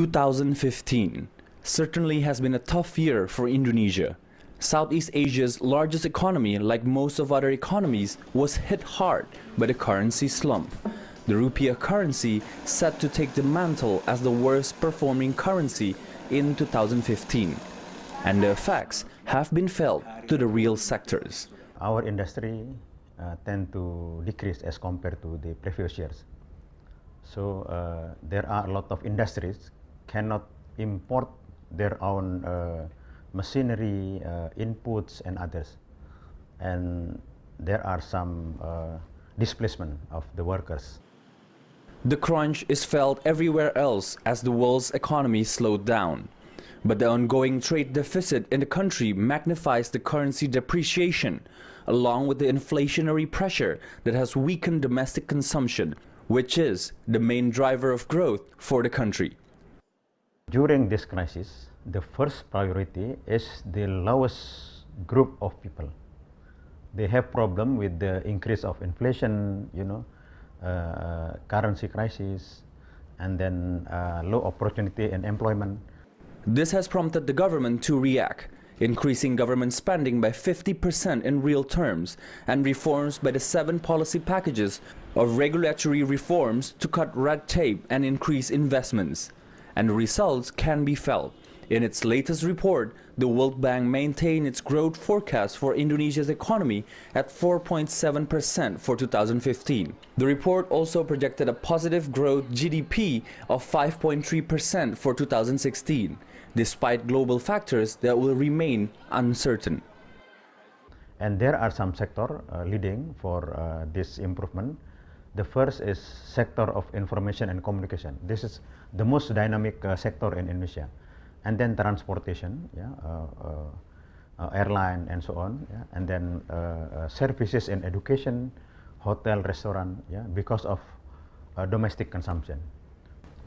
2015 certainly has been a tough year for Indonesia. Southeast Asia's largest economy, like most of other economies, was hit hard by the currency slump. The rupiah currency set to take the mantle as the worst performing currency in 2015. And the effects have been felt to the real sectors. Our industry tend to decrease as compared to the previous years. So there are a lot of industries cannot import their own machinery, inputs and others. And there are some displacement of the workers. The crunch is felt everywhere else as the world's economy slowed down. But the ongoing trade deficit in the country magnifies the currency depreciation, along with the inflationary pressure that has weakened domestic consumption, which is the main driver of growth for the country. During this crisis, the first priority is the lowest group of people. They have problem with the increase of inflation, currency crisis, and then low opportunity and employment. This has prompted the government to react, increasing government spending by 50% in real terms and reforms by the 7 policy packages of regulatory reforms to cut red tape and increase investments. And the results can be felt. In its latest report, the World Bank maintained its growth forecast for Indonesia's economy at 4.7% for 2015. The report also projected a positive growth GDP of 5.3% for 2016, despite global factors that will remain uncertain. And there are some sectors leading for this improvement. The first is sector of information and communication. This is the most dynamic sector in Indonesia. And then transportation, airline and so on, and then services and education, hotel, restaurant, because of domestic consumption.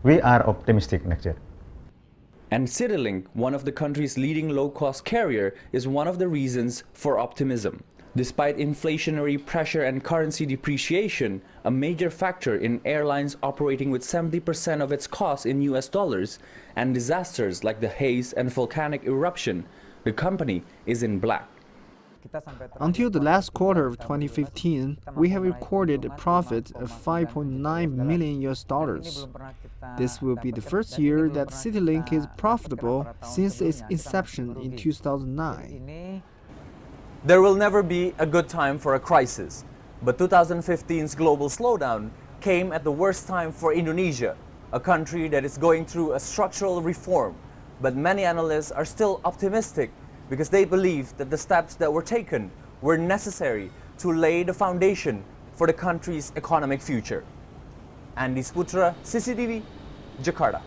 We are optimistic next year. And Citilink, one of the country's leading low-cost carrier, is one of the reasons for optimism. Despite inflationary pressure and currency depreciation, a major factor in airlines operating with 70% of its costs in US dollars, and disasters like the haze and volcanic eruption, the company is in black. Until the last quarter of 2015, we have recorded a profit of $5.9 million. This will be the first year that Citilink is profitable since its inception in 2009. There will never be a good time for a crisis, but 2015's global slowdown came at the worst time for Indonesia, a country that is going through a structural reform. But many analysts are still optimistic because they believe that the steps that were taken were necessary to lay the foundation for the country's economic future. Saputra, CCTV, Jakarta.